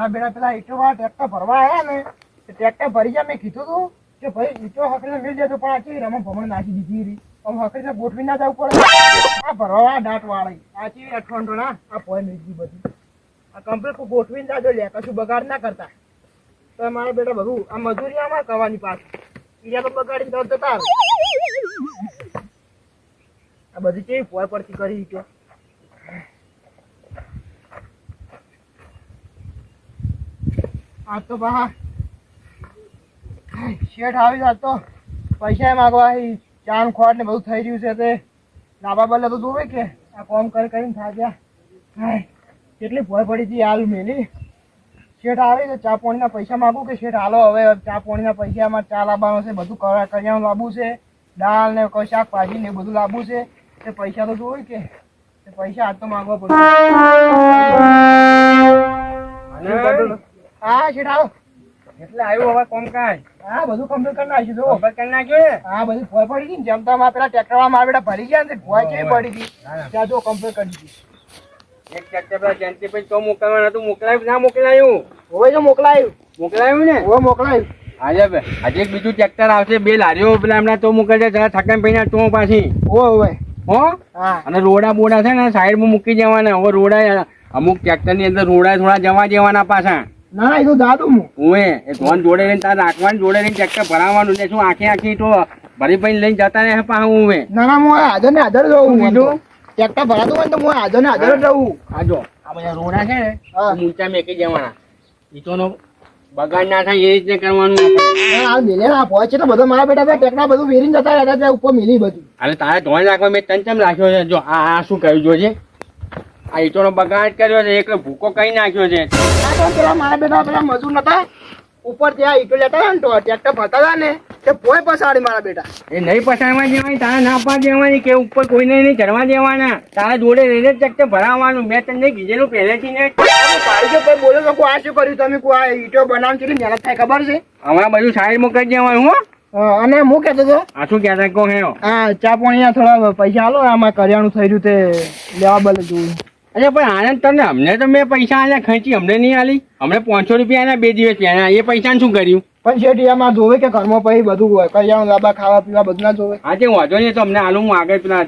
મારા બેટા પેલા ઈટો વાળા ટ્રેક્ટર ભરવા આવ્યા ને ટ્રેક્ટર ભરી ગયા. મેં કીધું તું કે ભાઈ ઈટો હકડીને મિલ જતો, પણ આચી રમણ ભમણ નાખી દીધી રી. આમ હકડીને ગોઠવી ના જવું પડે. આ ભરવા વાળા દાંત વાળી આચી અઠવાંડો ના આ પોય નીકળી બધી આ કમ્પ્લીટ ગોઠવીને જાજો લે, કશું બગાડ ના કરતા. તો મારા બેટા બધું આ મજૂરી આમાં કરવાની પાછું ઈરા તો બગાડીને દોડ જતા આવે. આ બધી કેવી પોય પડતી કરી ઈટો. આ તો બા શેઠ આવી જાત તો પૈસા માંગવા ચાન ખોટ ને બધું થઈ રહ્યું છે તે લાંબા બદલે તો જોવે કે આ કોમ કરીને થાક્યા. કેટલી ભોય પડી હતી હાલ મેલી. શેઠ આવે તો ચા પાણીના પૈસા માંગુ કે શેઠ હાલો હવે ચા પાણીના પૈસામાં ચા લાવવાનો છે, બધું કરિયાણું લાવવું છે, દાળ ને કોઈ શાકભાજી ને બધું લાવવું છે. તે પૈસા તો જોવે કે પૈસા હાથ તો માંગવા પડે. હા શેઠ આવો એટલે આવ્યું હવે કોમ કાય. હા બધું કમ્પ્લીટ કરી નાખ્યું. જો ખબર કરી નાખ્યો. હા બધી ભોય પડી હતી ને જમતામાં પેલા ટ્રેક્ટરમાં મારા બેટા ભરી ગયા ને ભોય કેવી પડી હતી ત્યાં જો કમ્પ્લીટ કરી દીધી. એક ટ્રેક્ટર પર જયંતિ ભાઈ તો મોકલવાનું હતું, મોકલાયું ના મોકલાયું? હવે જો મોકલાયું ને? હવે મોકલાયું. આજે હજી એક બીજું ટ્રેક્ટર આવશે, બે લારીઓ પેલા હમણાં તો મોકલશે થકન ભાઈ તો પાછી હવે હો. અને રોડા બોડા છે ને સાઈડમાં મૂકી જવાના. હવે રોડા અમુક ટ્રેક્ટર ની અંદર રોડા થોડા જવા દેવાના પાછા. ના એ તો દાદુ હું એ ધોન જોડે લઈને તાર રાખવાનું, જોડે લઈને ટ્રેક્ટર ભરાવાનું છે. શું આખી તો ભરી ભાઈ લઈને જતા ને પાછા હું ના હું હાજર ને હાજર જવું. બીજું ટ્રેક્ટર ભરાતું હોય ને તો હું હાજર ને હાજર જ રહું. આ જો આ બધા રોડા છે ને ઊંચા મેકી જવાના, ઈટોનો બગાડ ના થાય એ રીતે કરવાનું. પહોંચે તો બધો મારા બેટા ટ્રેક્ટર બધું વેરીને જતા રહેતા ત્યાં ઉપર મિલી બધું. અરે તારે ધોન રાખવા મેં તંચમ રાખ્યો છે. જો આ શું કર્યું જોજે, આ ઈટોનો બગાડ કર્યો છે, એક ભૂકો કઈ નાખ્યો છે. પેલા મારા બેટા પેલા મજૂર નતા ઉપર ત્યાં ઈટો લેતા હતા ને તો ટ્રેક્ટર ભરતા હતા ને તે પોય પસાડી મારા બેટા. એ નહીં પસાડવા દેવાની, તારે ના પા દેવાની કે ઉપર કોઈને નહીં ચડવા દેવાના. તારા જોડે રહીને ટ્રેક્ટર ભરાવવાનું. મેં તને કીધેલું પહેલેથી ને. બોલો લોકો આ શું કર્યું તમે? આ ઈટો બનાવ કેટલી મહેનત થાય ખબર છે? હમણાં બધું સાઈડમાં કરી દેવાનું. હો અને હું કેતો હતો આ શું કહેતા કહો હે હા ચા પાણી થોડા પૈસા આલો, આમાં કરિયાણું થઈ રહ્યું તે લેવા બદલે જોયું. અરે પણ આનંદ તને અમને તો મેં પૈસા આલ્યા ખર્ચી, અમને નહીં આલી. અમને 500 રૂપિયા આલ્યા 2 દિવસ પહેલા. એ પૈસા શું કર્યું? પણ શેઠ એમાં જોવે કે ઘરમાં પછી બધું હોય, કરિયાણું લાબા ખાવા પીવા બધું ના જોવે. હા તે વાંધો નહીં, તો અમને આલું. હું આગળ પેલા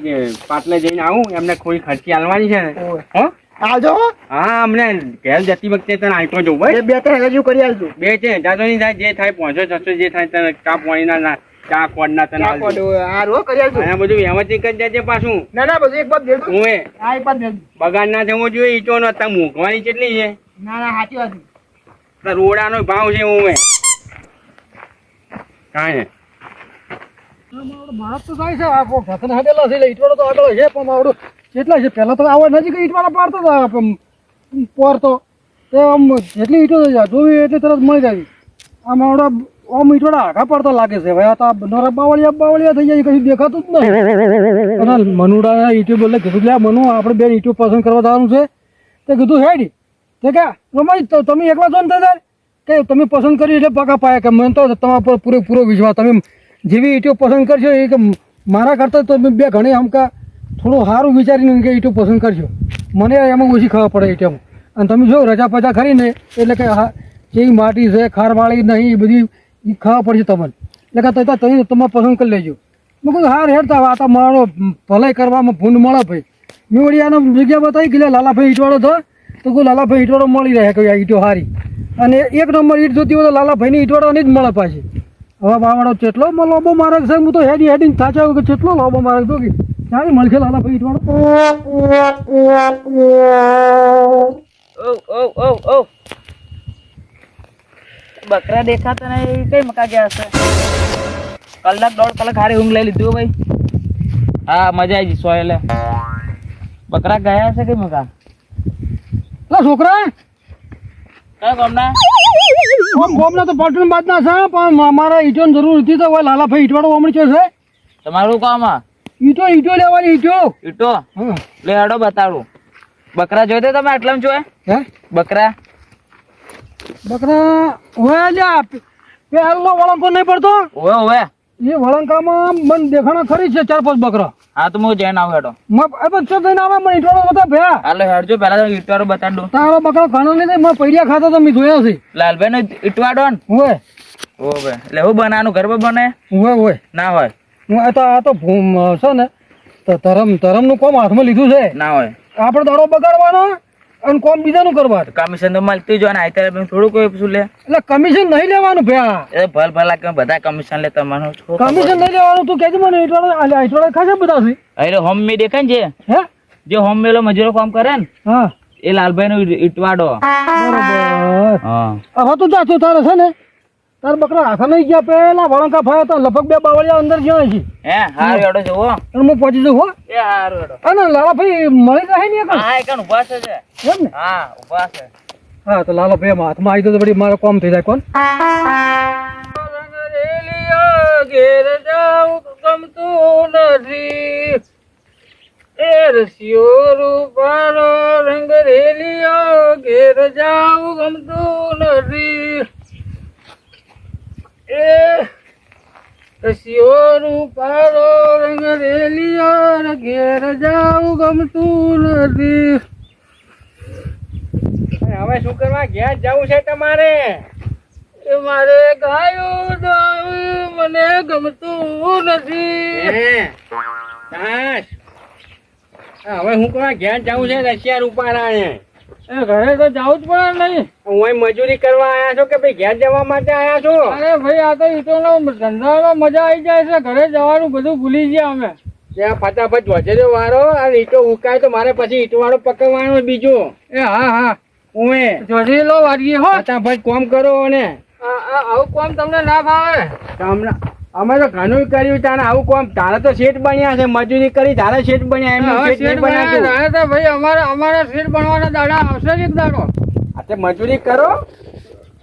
પાટલે જઈને આવું, એમને કોઈ ખર્ચી આલવાની છે ને. હો આવજો. હા અમને ઘેર જતી વખતે તને આઈટો જોઉં ભાઈ. 2-3 હજાર કરી આવજો. 2-3 હજાર તો નહીં થાય, જે થાય 500-600 જે થાય તને ચા પાણીના ચા ખોડના તને આ બધું વ્યવસ્થિત કરી દેજે પાછું. ના બધું એક બાદ દેજો. હું હા એક બાદ દેજો. બગાડ ના થવો જોઈએ. ઈટો નો અત્યારે મોંઘવાની કેટલી છે. ના સાચી વાત. રોડાનો ભાવ છે. હું કાંઈ માણસ તો થાય છે આ ઘટન હાડેલા છે ઈટવાળો તો આગળ છે પણ આવડું કેટલા છે પહેલા તો આવા નજીક ઈટવાળા પાડતો હતા પોરતો તે આમ જેટલી ઈટો જોવી એટલી તરત મળી જાય. આમ આવડા આમ ઈટવાળા આઘા પડતા લાગે છે. હવે આ નરા બાવળિયા થઈ જાય, કશું દેખાતું જ નહીં. મનુડા ઈટો બોલે કીધું લે મનુ આપણે બે ઈટો પસંદ કરવા જવાનું છે. તે કીધું હેડી તે કે રમાઈ તો તમે એકલા છો ને દાદા કે તમે પસંદ કરી એટલે પાકા પાયા કે મને તો તમારા પર પૂરેપૂરો વિશ્વાસ. તમે જેવી ઈટો પસંદ કરશો એ કે મારા કરતાં તો બે ઘણી આમકા થોડું સારું વિચારીને કે ઈટો પસંદ કરશો. મને એમાં ઓછી ખબર પડે ઈટોમાં. અને તમે જો રજા પજા ખરીને એટલે કે હા કેવી માટી છે ખારવાળી નહીં એ બધી ખબર પડશે તમને. એટલે કે તમે તમારે પસંદ કરી લેજો. મેં કહું હાર હેડતા આ તો મારો ભલાઈ કરવામાં ભૂંડ મળે ભાઈ. મેં વળી આનો જગ્યા બતાવી કે લાલાભાઈ ઈટવાળો થયો તો કોઈ લાલાભાઈ ઈટવાળો મળી રહે કે આ ઈટો સારી. અને 1 નંબર ઈટ જોતી હોય તો લાલાભાઈની ઈટવાળાની જ મળે પાછી. હવે બાવાડો કેટલો લોબો માર્ગ છે. હું તો હેડીને થાચ્યા કે કેટલો લોબો માર્ગ તો કે ક્યારે મળશે લાલાભાઈ ઈટવાળો. બકરા દેખાતા નહીં, કઈ મકા ગયા હશે? 1-1.5 કલાક હારે ઊંઘ લઈ લીધું ભાઈ. હા મજા આવી જઈ એટલે બકરા ગયા હશે કઈ મકા. છોકરા કયા ગામના? ગામના તો પાટણ બાદના છે પણ મારા ઈટોની જરૂર હતી તો લાલાભાઈ ઈટવાળો હમણાં છે. તમારું કામ ઈટો લેવાની ઈટો લે હેડો બતાડું. બકરા જોઈ તમે આટલામાં જોયે? હે બકરા હોય લ્યા પેલો વાળો કોઈ નહીં પડતો. ઓવે એ વળંકામાં મને દેખાણા ખરી છે 4-5 બકરા. હા તો હું જઈને આવું હેડો. ચો થઈને આવે મને ઈટવાળો બધા ભયા. હાલો હેડજો પેલા તો ઈટવાડો બતાડ દઉં. તારો બકરો ખાનો નહીં મેં પૈડિયા ખાતો તો મેં જોયા છે. લાલભાઈ નો ઈટવાડો ને હોય ઓવે એટલે હું બનાવવાનું ઘર પર બને હોય ના હોય હું આ તો છે ને તો ધરમ નું કોમ હાથમાં લીધું છે. ના હોય આપણે દાડો બગાડવાનો અને કોમ બીજાનું કરવા. કમિશન તો મળતી જ હોય ને આઈતર થોડું કોઈ શું લે એટલે કમિશન નહીં લેવાનું ભયા. એ ભલ ભલા કે બધા કમિશન લે તમારું કમિશન નહીં લેવાનું. તું કહેજે મને ઈટવાળો ખાશે બધા છે. એટલે હોમ મેડ દેખાય ને હે જે હોમ મેલો મજૂરો કામ કરે ને હા એ લાલભાઈ નો ઈટવાડો. બરોબર. હા હવે તું જા તું તારે છે ને તાર બકરા હાથા નહીં ગયા પેલા વળંકા ફાયા તો લગભગ 2 બાવળિયા અંદર ગયા છે. હે હારું હેડો છે હો. અને હું પહોંચી જઉં હો. એ હારું હેડો. અને લાલાભાઈ મળી જાય ને એકણ? હા એકણ ઉભા છે એમ ને? હા ઉભા છે. હા તો લાલાભાઈ હાથમાં આવી તો વળી મારો કામ થઈ જાય. કોણ ઘેર જાઉં ગમતું નથી એ રસિયો રૂપાળો રંગ રેલિયો ઘેર જાઉં ગમતું નથી એ રસિયો રૂપાળો રંગ રેલિયો ઘેર જાઉં ગમતું નથી. હવે શું કરવા ઘેર જવું છે તમારે? એ મારે ગાયું દોવું મને ગમતું નથી. હવે હું કરવા ઘેર જવું છે રશિયા રૂપારાને? એ ઘરે તો જવું જ પડે નહીં. હું મજૂરી કરવા આયા છો કે ભાઈ ઘેર જવા માટે આયા છો? અરે ભાઈ આ તો ઈટોનો ધંધામાં મજા આવી જાય છે. ઘરે જવાનું બધું ભૂલી ગયા અમે. ત્યાં ફટાફટ વજેરો વાળો અને ઈટો ઉકાય તો મારે પછી ઈટો વાળો પકડવાનો બીજું. એ હા હા ઉમે જોડેલો વાળીએ હો. ફટાફટ કોમ કરો ને આવું કોમ તમને ના ભાવે? અમે તો ઘણું કર્યું તારે આવું કોમ. તારે તો શેઠ બન્યા છે, મજૂરી કરી તારે શેઠ બન્યા. એમ શેઠ બન્યા તો ભાઈ અમારા શેઠ બનવાના દાડા આવશે જ એક દાડો. આ મજૂરી કરો.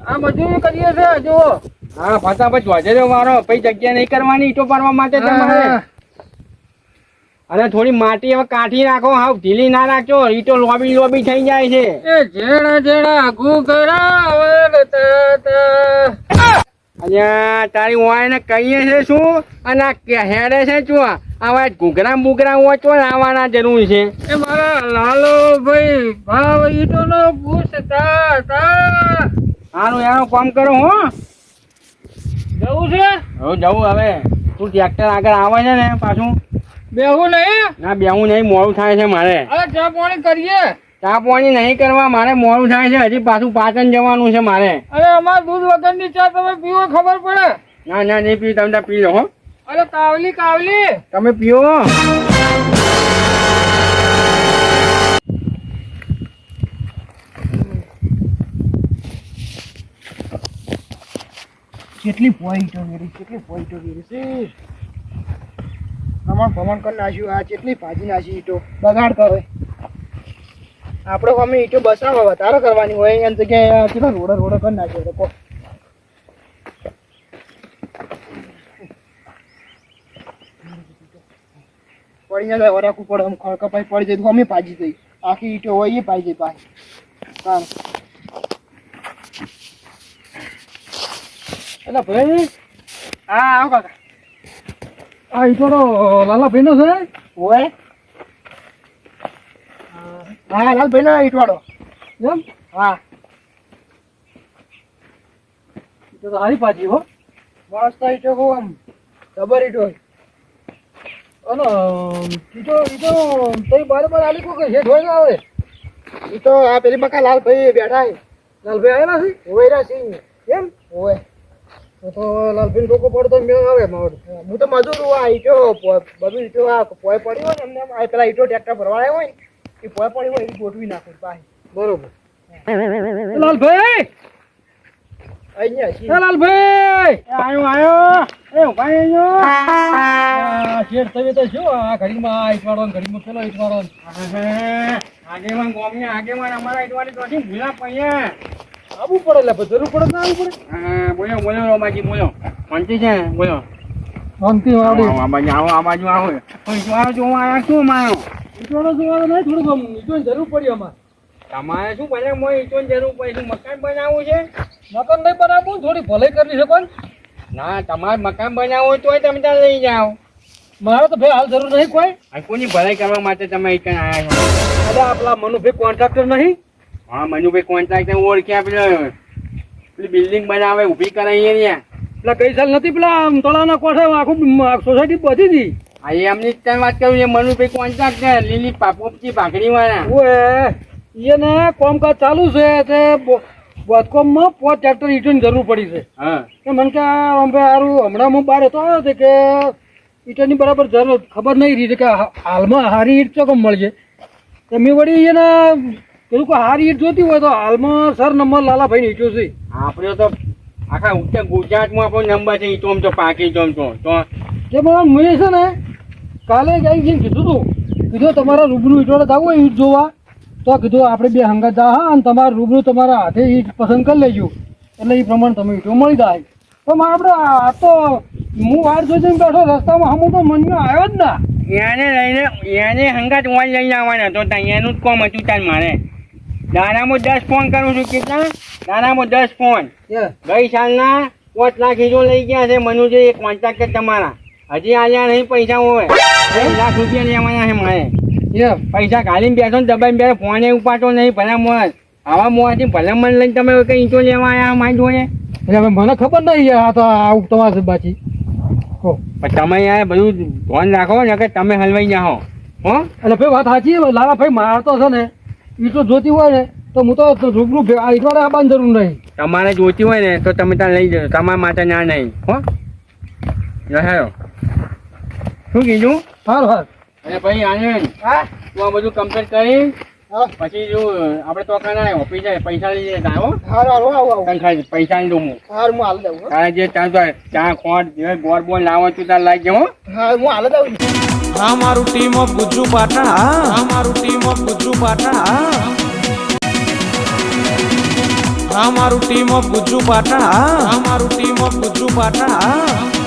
આ મજૂરી કરીએ છે જુઓ. હા ફટાફટ વજેરો વાળો. પછી જગ્યા નહીં કરવાની ઈટો પાડવા માટે તમારે. અને થોડી માટી હવે કાઢી નાખો. હાવ ઢીલી ના રાખજો. ઈટો લોબી લોબી થઈ જાય છે. એ જેડા જેડા ઘૂઘરા અહીંયા તારી ઓય ને કહીએ છે શું અને હેડે છે શું? આવા ઘૂઘરા બુઘરા ઓછો આવવાના જરૂર છે. એ મારા લાલો ભાઈ ભાવ ઈટો નો પૂછતા હતા. હારું એનો કામ કરો. હો જવું છે? હવે જવું. હવે તું ટ્રેક્ટર આગળ આવે છે ને પાછું બેહું નહીં? ના બેહું નહીં, મોડું થાય છે મારે. અરે ચા પાણી કરીએ. ચા પાણી નહીં કરવા, મારે મોડું થાય છે. હજી પાછું પાટણ જવાનું છે મારે. અરે અમારે દૂધ વગરની ચા તમે પીવો ખબર પડે? ના ના નહીં પી. તમે પી લો. હો અરે કાવલી કાવલી તમે પીવો. કેટલી પોઈન્ટો વેરી છે. ભમણ કરી નાખ્યું. આ કેટલી ભાજી નાખી ઈટો બગાડ કરે. આપણે અમે ઈટો બસાવો વધારે કરવાની હોય એની જગ્યાએ કેટલા રોડો કરી નાખ્યો લોકો. પડી ના જાય વરાકું પડે. આમ ખડકપાઈ પડી જાય તો અમે ભાજી થઈ. આખી ઈટો હોય એ ભાજી જાય પાછી. એટલે ભાઈ હા આવો કાકા. આ ઈટો લાલાભાઈ નો છે? હોય. હા લાલભાઈ નો ઈટવાડો. એમ? હા ઈટો તો હારી પાછી હો. મસ્ત ઈટો કહું આમ જબર ઈટો. અને ઈટો તઈ બરાબર આલી કો કે હેઠ હોય ના આવે. ઈટો આ પેલી બકા લાલભાઈ બેઠા. લાલભાઈ આવેલા છે? હોય છે. એમ? હોય. તો લાલભાઈ ટોકો પડતો મેળ આવે મારું. હું તો મજૂર આ ઈટો બધું ઈટો આ પોય પડી હોય ને એમને પેલા ઈટો ટ્રેક્ટર ભરવા આવ્યો હોય ને એ પોય પડી હોય એ ગોઠવી નાખું પાછી. બરોબર. લાલભાઈ અહીંયા લાલભાઈ આવ્યો. એ ભાઈ આવ્યો. શેઠ તમે તો શું આ ઘડીમાં ઈટવાડો ઘડીમાં પેલો ઈટવાડો. આગેવાન ગોમને આગેવાન અમારા ઈટવાડી તો ભૂલા પૈયા આવવું પડે. એટલે જરૂર પડે ના આવવું પડે? હા બોલો બોલો રોમાજી બોલો. શાંતિ છે? બોલો શાંતિ. આ બાજુ આવો. ઈટવાડો જોવા આવ્યા શું મારો? ઈટવાડો જોવાનો નહીં, થોડુંક ઈટોની જરૂર પડી અમારે. તમારે શું બને? ઈટોની જરૂર પડી. શું મકાન બનાવવું છે? મકાન નહીં બનાવવું, થોડી ભલાઈ કરવી છે. કોણ ના તમારે મકાન બનાવવું હોય તોય તમે ત્યાં લઈ જાઓ. મારે તો ભાઈ હાલ જરૂર નહીં કોઈ. આ કોની ભલાઈ કરવા માટે તમે અહીં આયા છો? અરે આપલા મનુભાઈ કોન્ટ્રાક્ટર નહીં? હા મનુભાઈ કોન્ટ્રાક્ટર ઓળખ્યા પેલી બિલ્ડિંગ બનાવે ઊભી કરાવી અહીંયા. પેલા ગઈ સાલ નથી પેલા તળાવના કોઠે આખું સોસાયટી બધી હતી. આ એમની જ તમે વાત કરું છે મનુભાઈ કોન્ટ્રાક્ટર લીલી પાપોપચી ભાખરી વાળા. ઓએ એને કામકાજ ચાલુ છે તે બોધકોમમાં 5 ટ્રેક્ટર ઈંટોની જરૂર પડી છે. હા કે મને કે સારું હમણાં હું બહાર હતો તે કે ઈંટોની બરાબર જરૂર ખબર નહીં રહી કે હાલમાં હારી ઈંટ ચોકમ મળશે. તો મેં વળી એને કીધું કે હારી ઈંટ જોતી હોય તો હાલમાં સર નંબર લાલાભાઈ ઈંટો છે. આપણે તો આખા ઉત્તર ગુજરાતમાં આપણો નંબર છે ઈટોમ તો પાકી ચોમ તો જે મને મળે છે ને કાલે જ આવી જઈને કીધું તમારા રૂબરૂ ઈંટોડે જવું હોય ઈંટ જોવા તો કીધું આપણે બે હંગાત જા હા અને તમારા રૂબરૂ તમારા હાથે ઈંટ પસંદ કરી લેજો એટલે એ પ્રમાણે તમે ઈંટો મળી જાય. પણ આપણે આ તો હું વાર જોઈ જઈને બેઠો રસ્તામાં હમું તો મનમાં આવ્યો જ ના. એને હંગાત ઓન લઈને આવવાના તો એનું જ કોમ હતું તાર મારે. દાનામાં 10 ફોન કરું છું કેટલા? દાનામાં 10 ફોન. ગઈ સાલના 5 લાખ હીરો લઈ ગયા છે મનુજી એક કોન્ટ્રાક્ટર તમારા. હજી આલ્યા નહીં પૈસા હોય 2 લાખ રૂપિયા લેવાના છે મારે. પૈસા ઘાલીને બેસો ને દબાઈને બેસો ફોને ઉપાડતો નહીં ભલા મોત. આવા મોવાથી ભલા મન લઈને તમે કઈ ઈંટો લેવા આવ્યા મારી જોડે? એટલે હવે મને ખબર નહીં આ તો આવું તમારે બાકી પણ તમે યાર બધું ધ્યાન રાખો ને કે તમે હલવાઈ જાઓ. હો એટલે ભાઈ વાત સાચી લાલાભાઈ મારતો છે ને ઈંટો જોતી હોય ને તો હું તો રૂબરૂ ઈંટવાડે આવવાની જરૂર નહીં. તમારે જોતી હોય ને તો તમે ત્યાં લઈ જજો તમારા માટે ના નહીં. હો રહ્યો શું કીધું? સારું સારું. અને ભાઈ આનંદ હા તું આ બધું કમ્પ્લીટ કરી હા પછી જો આપણે તો કાના ઓફિસ જાય પૈસા લઈ જતા હો. સારું સારું આવું આવું તને પૈસા લઉં હું. સારું હું હાલ દઉં. તારે જે ચા ખોટ જે ગોળ બોલ લાવો તું તાર લાગી હો. હા હું હાલ દઉં. હા મારું ટીમ ઓફ ગુજ્જુ પાટણ હા મારું ટીમ ઓફ ગુજ્જુ પાટણ હા મારું ટીમ ઓફ ગુજ્જુ પાટણ હા મારું ટીમ ઓફ ગુજ્જુ પાટણ હા